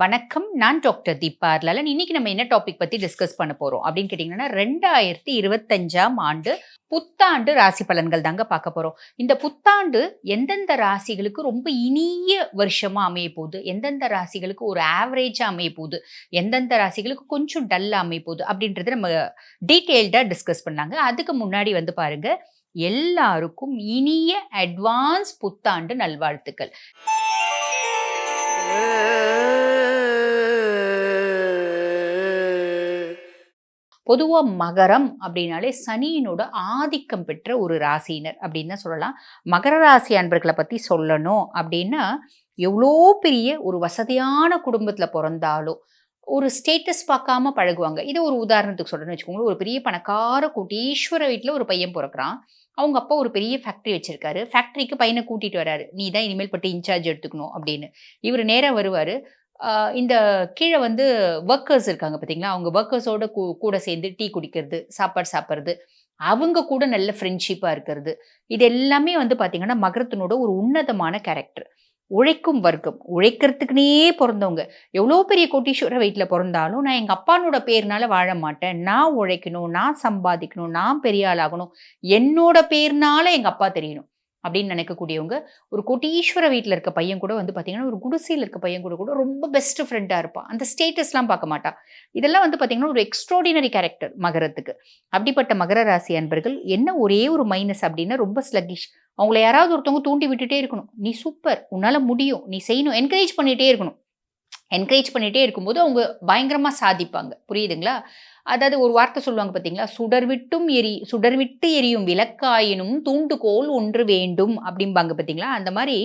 வணக்கம். நான் டாக்டர் தீபா லலன். இன்னைக்கு நம்ம என்ன டாபிக் பத்தி டிஸ்கஸ் பண்ண போறோம் அப்படின்னு கேட்டீங்கன்னா, 2025ஆம் ஆண்டு புத்தாண்டு ராசி பலன்கள் தாங்க பார்க்க போறோம். இந்த புத்தாண்டு எந்தெந்த ராசிகளுக்கு ரொம்ப இனிய வருஷமா அமைய போகுது, எந்தெந்த ராசிகளுக்கு ஒரு ஆவரேஜா அமைய போகுது, எந்தெந்த ராசிகளுக்கு கொஞ்சம் டல்லா அமைய போகுது அப்படின்றத நம்ம டீட்டெயில்டா டிஸ்கஸ் பண்ணலாங்க. அதுக்கு முன்னாடி வந்து பாருங்க, எல்லாருக்கும் இனிய அட்வான்ஸ் புத்தாண்டு நல்வாழ்த்துக்கள். பொதுவா மகரம் அப்படின்னாலே சனியினோட ஆதிக்கம் பெற்ற ஒரு ராசியினர் அப்படின்னு தான் சொல்லலாம். மகர ராசி அன்பர்களை பத்தி சொல்லணும் அப்படின்னா, எவ்வளோ பெரிய ஒரு வசதியான குடும்பத்துல பொறந்தாலும், ஒரு ஸ்டேட்டஸ் பார்க்காம பழகுவாங்க. இது ஒரு உதாரணத்துக்கு சொல்றேன்னு வச்சுக்கோங்களேன். ஒரு பெரிய பணக்கார கோடீஸ்வர வீட்ல ஒரு பையன் பொறக்குறான். அவங்க அப்பா ஒரு பெரிய ஃபேக்டரி வச்சிருக்காரு. ஃபேக்டரிக்கு பையன கூட்டிட்டு வராரு. "நீ தான் இனிமேல் பட்டு இன்சார்ஜ் எடுத்துக்கணும்" அப்படின்னு. இவரு நேரா வருவாரு. இந்த கீழ வந்து வொர்க்கர்ஸ் இருக்காங்க பார்த்தீங்களா? அவங்க வொர்க்கர்ஸோட கூட சேர்ந்து டீ குடிக்கிறது, சாப்பாடு சாப்பிடுறது, அவங்க கூட நல்ல ஃப்ரெண்ட்ஷிப்பா இருக்கிறது. இது எல்லாமே வந்து பார்த்தீங்கன்னா, மகரத்தினோட ஒரு உன்னதமான கேரக்டர். உழைக்கும் வர்க்கம். உழைக்கிறதுக்குன்னே பொறந்தவங்க. எவ்வளோ பெரிய கோடீஸ்வர வீட்ல பொறந்தாலும், நான் எங்க அப்பானோட பேர்னால வாழ மாட்டேன். நான் உழைக்கணும், நான் சம்பாதிக்கணும், நான் பெரிய ஆள் ஆகணும். என்னோட பேர்னால எங்க அப்பா தெரியணும். அப்படின்னு நினைக்கக்கூடியவங்க. ஒரு கோடீஸ்வர வீட்ல இருக்க பையன் கூட வந்து பார்த்தீங்கன்னா, ஒரு குடிசையில இருக்க பையன் கூட கூட ரொம்ப பெஸ்ட் ஃப்ரெண்டா இருப்பான். அந்த ஸ்டேட்டஸ்லாம் பார்க்க மாட்டான். இதெல்லாம் வந்து பார்த்தீங்கன்னா, ஒரு எக்ஸ்ட்ரார்டினரி கேரக்டர் மகரத்துக்கு. அப்படிப்பட்ட மகர ராசி அன்பர்கள் என்ன ஒரே ஒரு மைனஸ் அப்படின்னா, ரொம்ப ஸ்லக்கிஷ். அவங்கள யாராவது ஒருத்தவங்க தூண்டி விட்டுட்டே இருக்கணும். "நீ சூப்பர்! உன்னால முடியும். நீ செய்யணும்." என்கரேஜ் பண்ணிட்டே இருக்கணும். என்கரேஜ் பண்ணிட்டே இருக்கும்போது அவங்க பயங்கரமா சாதிப்பாங்க. புரியுதுங்களா? அதாவது ஒரு வார்த்தை சொல்லுவாங்க பார்த்தீங்களா? "சுடர்விட்டு எரியும் விளக்காயினும் தூண்டுகோல் ஒன்று வேண்டும்" அப்படிம்பாங்க பார்த்தீங்களா? அந்த மாரி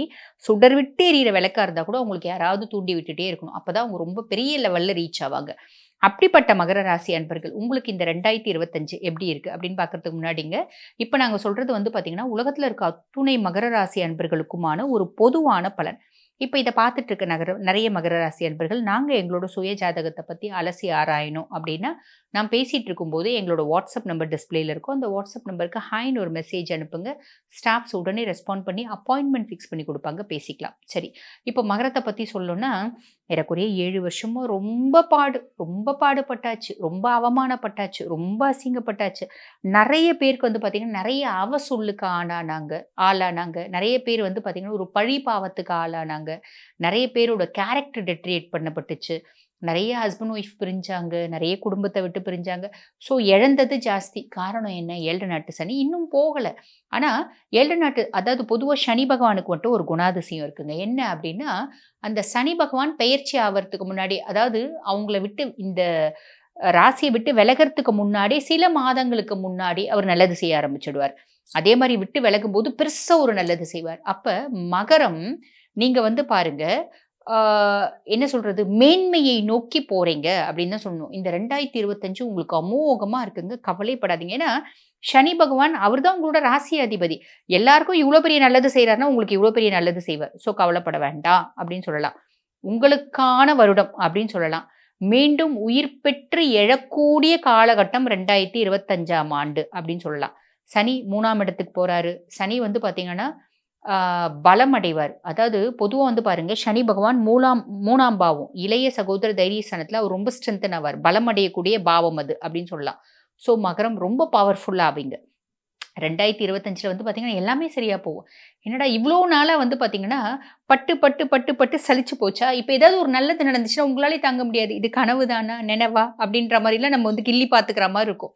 சுடர்விட்டு எரியிற விளக்கா இருந்தா கூட அவங்களுக்கு யாராவது தூண்டி விட்டுட்டே இருக்கணும். அப்பதான் அவங்க ரொம்ப பெரிய லெவல்ல ரீச் ஆவாங்க. அப்படிப்பட்ட மகர ராசி அன்பர்கள், உங்களுக்கு இந்த 2025 எப்படி இருக்கு? அப்படின்னு பார்க்கறதுக்கு முன்னாடிங்க, இப்ப நாங்க சொல்றது வந்து பார்த்தீங்கன்னா, உலகத்துல இருக்க அத்துணை மகர ராசி அன்பர்களுக்குமான ஒரு பொதுவான பலன். இப்ப இத பார்த்துட்டு இருக்க நெறைய மகர ராசி அன்பர்கள், நாங்க எங்களோட சுய ஜாதகத்த பத்தி அலசி ஆராயணும் அப்படின்னா, நான் பேசிட்டு இருக்கும்போது எங்களோட வாட்ஸ்அப் நம்பர் டிஸ்ப்ளேல இருக்கும். அந்த வாட்ஸ்அப் நம்பருக்கு ஹாய்ன்னு ஒரு மெசேஜ் அனுப்புங்க. ஸ்டாஃப்ஸ் உடனே ரெஸ்பாண்ட் பண்ணி அப்பாயின்ட்மென்ட் ஃபிக்ஸ் பண்ணி குடுப்பாங்க. பேசிக்கலாம். சரி. இப்ப மகரத்த பத்தி சொல்லணும்னா, ஏறக்குறைய 7 வருஷமா ரொம்ப பாடுபட்டாச்சு. ரொம்ப அவமானப்பட்டாச்சு. ரொம்ப அசிங்கப்பட்டாச்சு. நெறைய பேருக்கு வந்து பார்த்தீங்கன்னா, நெறைய அவசொல்லுக்கு ஆளானாங்க. நெறைய பேர் வந்து பார்த்தீங்கன்னா, ஒரு பழி பாவத்துக்கு ஆளானாங்க. நெறைய பேரோட கேரக்டர் டெட்ரியேட் பண்ணப்பட்டுச்சு. நெறைய ஹஸ்பண்ட் ஒய்ஃப் பிரிஞ்சாங்க. நெறைய குடும்பத்த விட்டு பிரிஞ்சாங்க. ஸோ இழந்தது ஜாஸ்தி. காரணம் என்ன? 7 நாட்டு சனி இன்னும் போகல. ஆனா 7 நாட்டு அதாவது பொதுவா சனி பகவானுக்கு மட்டும் ஒரு குணாதிசயம் இருக்குங்க. என்ன அப்டின்னா, அந்த சனி பகவான் பெயர்ச்சி ஆவறதுக்கு முன்னாடி, அதாவது அவங்கள விட்டு இந்த ராசிய விட்டு விலகறதுக்கு முன்னாடி, சில மாதங்களுக்கு முன்னாடி அவர் நல்லது செய்ய ஆரம்பிச்சுடுவார். அதே மாரி விட்டு விலகும்போது பெருசா ஒரு நல்லது செய்வார். அப்ப மகரம் நீங்க வந்து பாருங்க, ஆ என்ன சொல்றது? மேன்மையை நோக்கி போறீங்க அப்படின்னு தான் சொல்லணும். இந்த 2025 உங்களுக்கு அமோகமா இருக்குங்க. கவலைப்படாதீங்க. ஏன்னா, சனி பகவான் அவர் தான் உங்களோட ராசி அதிபதி. எல்லாருக்கும் இவ்ளோ பெரிய நல்லது செய்றார்ன்னா, உங்களுக்கு இவ்ளோ பெரிய நல்லது செய்வார். ஸோ கவலைப்பட வேண்டாம் அப்படின்னு சொல்லலாம். உங்களுக்கான வருடம் அப்படின்னு சொல்லலாம். மீண்டும் உயிர் பெற்று எழக்கூடிய காலகட்டம் 2025ஆம் ஆண்டு அப்படின்னு சொல்லலாம். சனி 3ஆம் இடத்துக்கு போறாரு. சனி வந்து பார்த்தீங்கன்னா, ஆ பலம் அடைவார். அதாவது பொதுவா வந்து பாருங்க, சனி பகவான் 3ஆம் பாவம். இளைய சகோதர தைரியஸ்தானத்துல அவர் ரொம்ப ஸ்ட்ரென்தன் ஆவார். பலம் அடையக்கூடிய பாவம் அது அப்படின்னு சொல்லலாம். ஸோ மகரம் ரொம்ப பவர்ஃபுல்லா ஆவீங்க. 2025ல வந்து பார்த்தீங்கன்னா, எல்லாமே சரியா போகும். என்னடா இவ்ளோ நாளா வந்து பார்த்தீங்கன்னா, பட்டு சலிச்சு போச்சா? இப்ப ஏதாவது ஒரு நல்லது நடந்துச்சுன்னா, உங்களாலே தாங்க முடியாது. இது கனவு தானா? நினைவா? அப்படின்ற மாரிலாம் நம்ம வந்து கிள்ளி பார்த்துக்கிற மாரி இருக்கும்.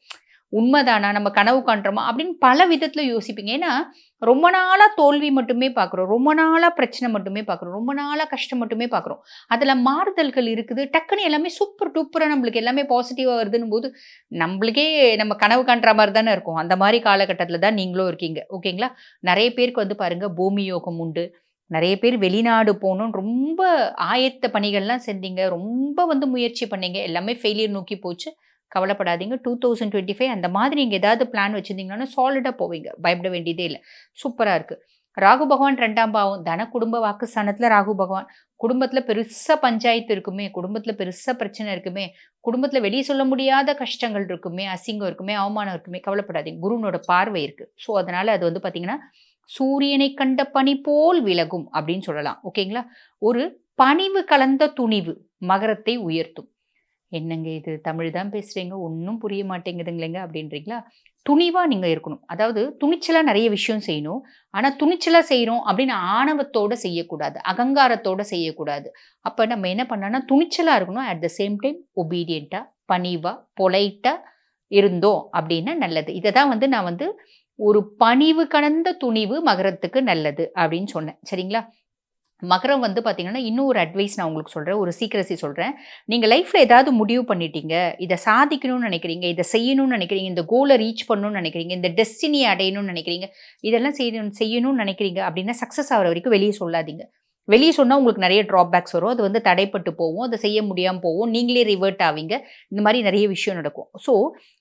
உண்மதானா? நம்ம கனவு காண்றோமா? அப்படின்னு பல விதத்துல யோசிப்பீங்க. ஏன்னா, ரொம்ப நாளா தோல்வி மட்டுமே பார்க்குறோம். ரொம்ப நாளா பிரச்சனை மட்டுமே பார்க்குறோம். ரொம்ப நாளா கஷ்டம் மட்டுமே பார்க்குறோம். அதுல மாறுதல்கள் இருக்குது. டக்குனு எல்லாமே சூப்பர் டூப்பரா நம்மளுக்கு எல்லாமே பாசிட்டிவா வருதுன்னும்போது, நம்பளுக்கே நம்ம கனவு காண்ற மாரி தானே இருக்கும். அந்த மாரி காலகட்டத்தில தான் நீங்களும் இருக்கீங்க. ஓகேங்களா? நெறைய பேருக்கு வந்து பாருங்க பூமி யோகம் உண்டு. நெறைய பேர் வெளிநாடு போணும்னு ரொம்ப ஆயத்த பணிகள்லாம் செஞ்சீங்க. ரொம்ப வந்து முயற்சி பண்ணீங்க. எல்லாமே ஃபெயிலியர் நோக்கி போச்சு. கவலைப்படாதீங்க. 2025 அந்த மாதிரி நீங்க ஏதாவது பிளான் வச்சிருந்தீங்கன்னா, சாலிடா போவீங்க. பயப்பட வேண்டியதே இல்ல. சூப்பரா இருக்கு. ராகு பகவான் 2ஆம் பாவம். தன, குடும்ப வாக்குஸ்தானத்துல ராகு பகவான். குடும்பத்துல பெருசா பஞ்சாயத்து இருக்குமே, குடும்பத்துல பெருசா பிரச்சனை இருக்குமே, குடும்பத்துல வெளிய சொல்ல முடியாத கஷ்டங்கள் இருக்குமே, அசிங்கம் இருக்குமே, அவமானம் இருக்குமே, கவலைப்படாதீங்க. குருவினோட பார்வை இருக்கு. ஸோ, அதனால அது வந்து பார்த்தீங்கன்னா, "சூரியனைக் கண்ட பனி போல் விலகும்" அப்படின்னு சொல்லலாம். ஓகேங்களா? ஒரு பணிவு கலந்த துணிவு மகரத்தை உயர்த்தும். என்னங்க இது தமிழ் தான் பேசுறீங்க, ஒண்ணும் புரிய மாட்டேங்குதுங்களேங்க அப்படின்றீங்களா? துணிவா நீங்க இருக்கணும். அதாவது துணிச்சலா நெறைய விஷயம் செய்யணும். ஆனா துணிச்சலா செய்றோம் அப்படின்னு ஆணவத்தோட செய்யக்கூடாது. அகங்காரத்தோட செய்யக்கூடாது. அப்ப நம்ம என்ன பண்ணலாம்னா, துணிச்சலா இருக்கணும். அட் த சேம் டைம் ஒபீடியன்ட்டா, பணிவா, பொலைட்டா இருந்தோம் அப்படின்னா நல்லது. இத தான் வந்து நான் வந்து ஒரு பணிவு கலந்த துணிவு மகரத்துக்கு நல்லது அப்படின்னு சொன்னேன். சரிங்களா? மகரம் வந்து பார்த்தீங்கன்னா, இன்னும் ஒரு அட்வைஸ் நான் உங்களுக்கு சொல்றேன். ஒரு சீக்ரெசி சொல்றேன். நீங்க லைஃப்ல ஏதாவது முடிவு பண்ணிட்டீங்க. இத சாதிக்கணும்னு நெனைக்கிறீங்க. இத செய்யணும்னு நெனைக்கிறீங்க. இந்த கோல ரீச் பண்ணணும்னு நெனைக்கிறீங்க. இந்த டெஸ்டினிய அடையணும்னு நெனைக்கிறீங்க. இதெல்லாம் செய்யணும்னு நெனைக்கிறீங்க அப்டின்னா, சக்சஸ் ஆகுற வரைக்கும் வெளிய சொல்லாதீங்க. வெளிய சொன்னா உங்களுக்கு நெறைய ட்ராபேக்ஸ் வரும். அது வந்து தடைப்பட்டு போவும். அத செய்ய முடியாம போவும். நீங்களே ரிவர்ட் ஆவீங்க. இந்த மாரி நெறைய விஷயம் நடக்கும். ஸோ,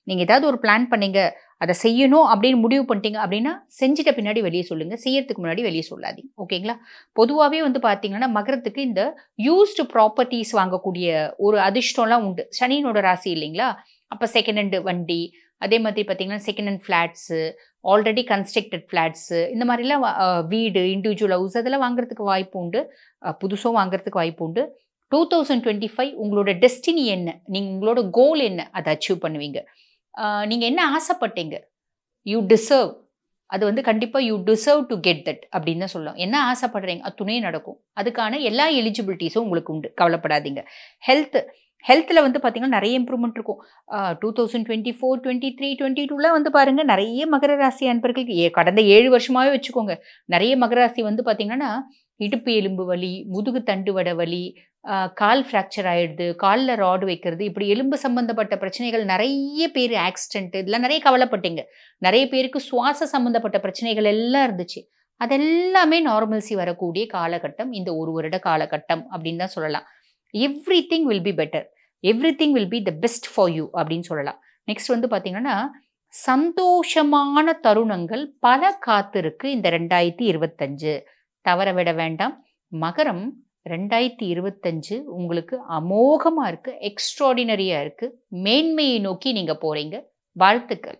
நீங்க ஏதாவது ஒரு பிளான் பண்ணீங்க. அத செய்யணும் அப்படின்னு முடிவு பண்ணிட்டீங்க அப்படின்னா, செஞ்சுட்ட பின்னாடி வெளிய சொல்லுங்க. செய்யறதுக்கு முன்னாடி வெளிய சொல்லாதீங்க. ஓகேங்களா? பொதுவாவே வந்து பார்த்தீங்கன்னா, மகரத்துக்கு இந்த யூஸ்டு ப்ராப்பர்ட்டீஸ் வாங்கக்கூடிய ஒரு அதிர்ஷ்டம்லாம் உண்டு. சனியினோட ராசி இல்லைங்களா? அப்ப செகண்ட் ஹேண்ட் வண்டி, அதே மாதிரி பார்த்தீங்கன்னா, செகண்ட் ஹேண்ட் ஃபிளாட்ஸு, ஆல்ரெடி கன்ஸ்ட்ரக்டட் ஃபிளாட்ஸு இந்த மாரிலாம் வீடு, இண்டிவிஜுவல் ஹவுஸ் அதெல்லாம் வாங்குறதுக்கு வாய்ப்பு உண்டு. புதுசும் வாங்குறதுக்கு வாய்ப்பு உண்டு. 2025 உங்களோட டெஸ்டினி என்ன? நீங்க உங்களோட கோல் என்ன? அத அச்சீவ் பண்ணுவீங்க. நீங்க என்ன ஆசைப்பட்டீங்க? You deserve. அது வந்து கண்டிப்பா you deserve to get that அப்படின்னு தான் சொல்லலாம். என்ன ஆசைப்படுறீங்க? அத்துணே நடக்கும். அதுக்கான எல்லா எலிஜிபிலிட்டீஸும் உங்களுக்கு உண்டு. கவலைப்படாதீங்க. ஹெல்த் ஹெல்த்ல வந்து பார்த்தீங்கன்னா, நெறைய இம்ப்ரூவ்மென்ட் இருக்கும். 2024, 23, 22லாம் வந்து பாருங்க நெறைய மகர ராசி அன்பர்களுக்கு கடந்த 7 வருஷமாவே வச்சுக்கோங்க. நெறைய மகர ராசி வந்து பார்த்தீங்கன்னா, இடுப்பு எலும்பு வலி, முதுகு தண்டுவட வலி, கால் ஃப்ராக்சர் ஆயிடுது, கால்ல ராட் வைக்கிறது, இப்படி எலும்பு சம்பந்தப்பட்ட பிரச்சனைகள் நெறைய பேரு ஆக்சிடென்ட் இதெல்லாம் நெறைய கவலைப்பட்டீங்க. நெறைய பேருக்கு சுவாச சம்பந்தப்பட்ட பிரச்சனைகள் எல்லாம் இருந்துச்சு. அதெல்லாமே நார்மல்சி வரக்கூடிய காலகட்டம் இந்த 1 வருட காலகட்டம் அப்படின்னு தான் சொல்லலாம். Everything will be better. Everything will be the best for you அப்படின்னு சொல்லலாம். நெக்ஸ்ட் வந்து பார்த்தீங்கன்னா, சந்தோஷமான தருணங்கள் பல காத்திருக்கு இந்த 2025. தவற விட வேண்டாம். மகரம் 2025 உங்களுக்கு அமோகமா இருக்கு. எக்ஸ்ட்ரார்டினரியா இருக்கு. மேன்மையை நோக்கி நீங்க போறீங்க. வாழ்த்துக்கள்.